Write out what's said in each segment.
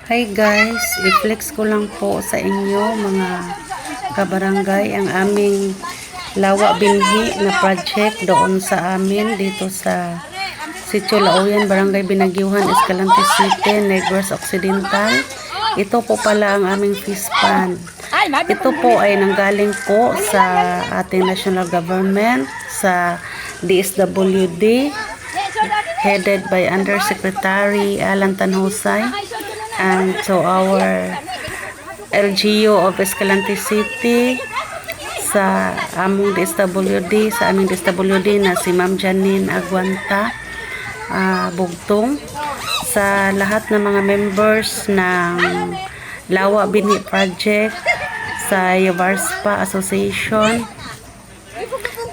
Hi guys, i-flex ko lang po sa inyo mga kabarangay ang aming Lawa Binhi na project doon sa amin dito sa Sitio Lauyan, Barangay Binagyuhan, Escalante City, Negros Occidental. Ito po pala ang aming fish pond. Ito po ay nanggaling po sa ating national government, sa DSWD, headed by Undersecretary Alan Tanhusay, and to our LGU of Escalante City, sa aming DSWD, sa aming DSWD na si Ma'am Janine Aguanta Bugtong, sa lahat ng mga members ng Lawa Binhi Project, sa Yavarspa Association.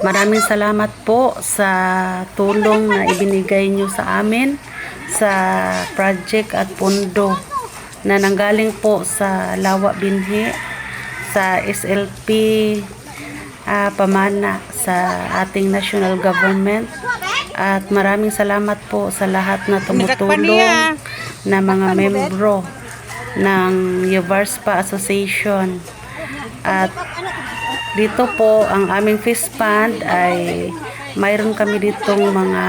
Maraming salamat po sa tulong na ibinigay nyo sa amin sa project at pondo na nanggaling po sa Lawa Binhi, sa SLP pamana sa ating national government. At maraming salamat po sa lahat na tumutulong na mga membro ng Yavarspa Association. At dito po ang aming fish pond ay mayroon kami ditong mga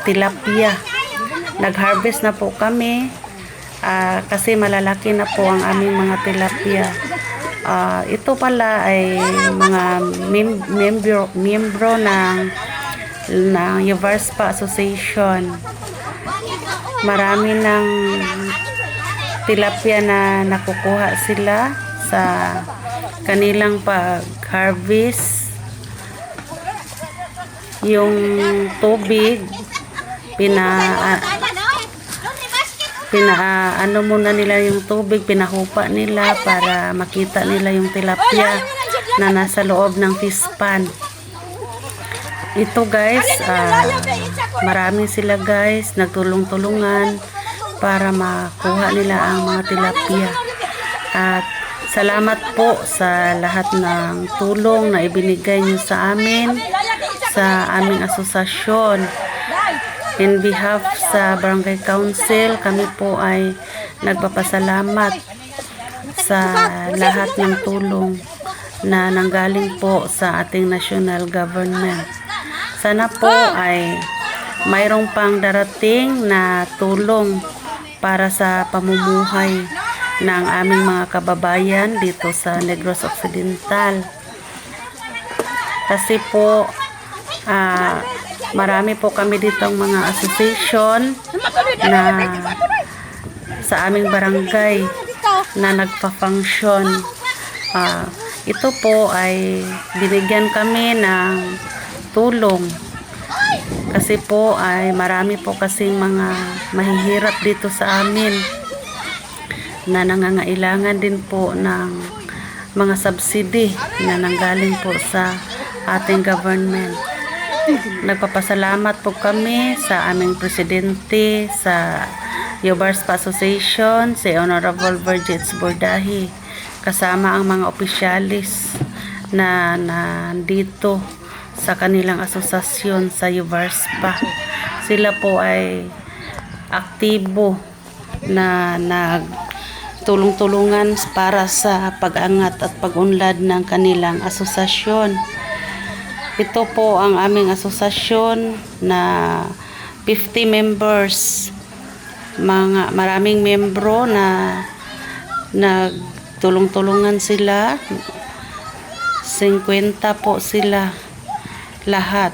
tilapia. Nag-harvest na po kami kasi malalaki na po ang aming mga tilapia. Ito pala ay mga membro ng Yavarspa Association. Marami ng tilapia na nakukuha sila sa kanilang pag-harvest. Yung tubig ano muna nila yung tubig, pinahupa nila para makita nila yung tilapia na nasa loob ng fish pond. Ito guys, marami sila guys, nagtulong-tulungan para makuha nila ang mga tilapia. At salamat po sa lahat ng tulong na ibinigay niyo sa amin, sa aming asosasyon. In behalf sa Barangay Council, kami po ay nagpapasalamat sa lahat ng tulong na nanggaling po sa ating national government. Sana po ay mayroong pang darating na tulong para sa pamumuhay ng aming mga kababayan dito sa Negros Occidental. Kasi po marami po kami ditong mga association na sa aming barangay na nagpa-function. Ito po ay binigyan kami ng tulong kasi po ay marami po kasing mga mahihirap dito sa amin na nangangailangan din po ng mga subsidy na nanggaling po sa ating government. Nagpapasalamat po kami sa aming presidente sa Yavarspa Association, si Honorable Virgits Bordahi, kasama ang mga opisyalis na nandito sa kanilang asosasyon sa Yavarspa. Sila po ay aktibo na nagtulong-tulungan para sa pag-angat at pag-unlad ng kanilang asosasyon. Ito po ang aming asosasyon na 50 members. Maraming membro na nagtulong-tulungan sila. 50 po sila lahat.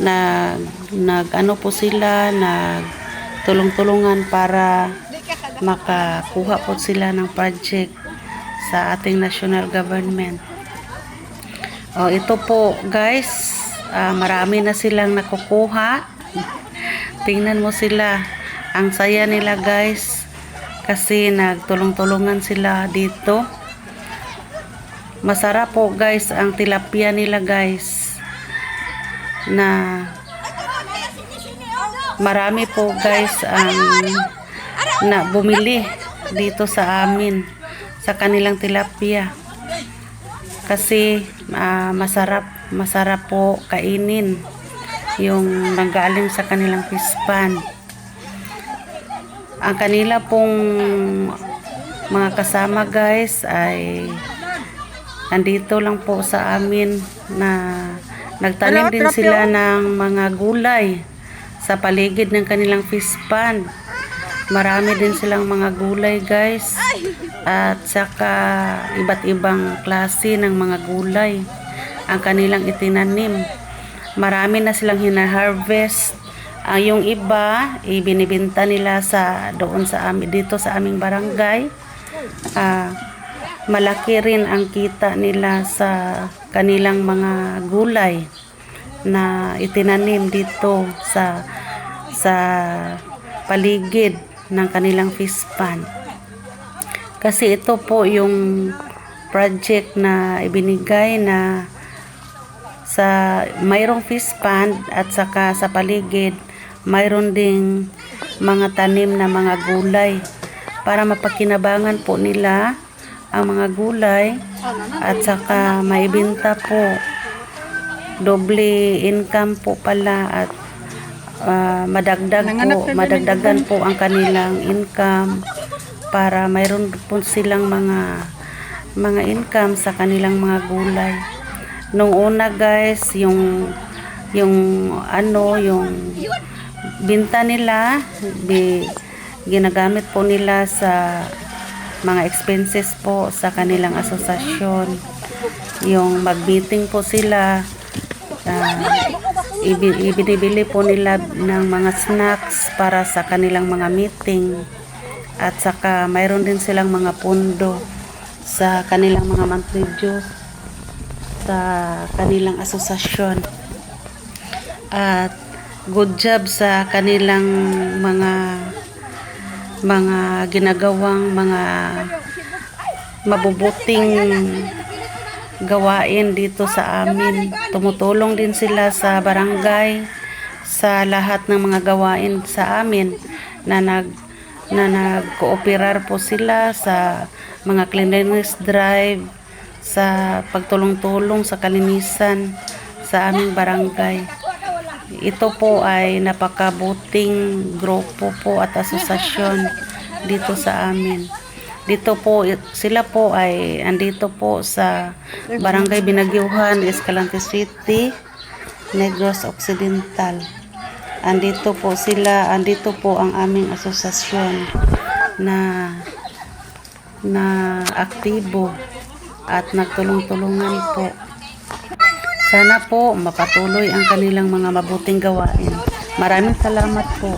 Nag-ano po sila, nagtulong-tulungan para makakuha po sila ng project sa ating national government. Ito po guys, marami na silang nakukuha. Tingnan mo sila, ang saya nila guys kasi nagtulong-tulungan sila dito. Masarap po guys ang tilapia nila guys, na marami po guys ang na bumili dito sa amin sa kanilang tilapia kasi masarap po kainin yung nanggaling sa kanilang fish pond. Ang kanila pong mga kasama guys ay andito lang po sa amin na nagtanim din sila ng mga gulay sa paligid ng kanilang fish pond. Marami din silang mga gulay guys, at saka iba't ibang klase ng mga gulay ang kanilang itinanim. Marami na silang hina-harvest. Yung iba ibinibenta nila doon sa amin, dito sa aming barangay. Malaki rin ang kita nila sa kanilang mga gulay na itinanim dito sa paligid ng kanilang fish pond. Kasi ito po yung project na ibinigay na sa mayroong fish pond at saka sa paligid mayroon ding mga tanim na mga gulay para mapakinabangan po nila ang mga gulay at saka maibenta po. Doble income po pala at madagdagan po ang kanilang income para mayroon po silang mga income sa kanilang mga gulay. Nung una guys, yung binta nila, ginagamit po nila sa mga expenses po sa kanilang asosasyon. Yung mag-meeting po sila, ibinibili po nila ng mga snacks para sa kanilang mga meeting, at saka mayroon din silang mga pundo sa kanilang mga monthly dues sa kanilang asosasyon. At good job sa kanilang mga ginagawang mga mabubuting gawain dito sa amin. Tumutulong din sila sa barangay sa lahat ng mga gawain sa amin na nagkooperar po sila sa mga cleanliness drive, sa pagtulong-tulong sa kalinisan sa aming barangay. Ito po ay napakabuting grupo po at asosasyon dito sa amin. Dito po, sila po ay andito po sa Barangay Binagyuhan, Escalante City, Negros Occidental. Andito po sila, andito po ang aming asosasyon na aktibo at nagtulong-tulungan po. Sana po mapatuloy ang kanilang mga mabuting gawain. Maraming salamat po.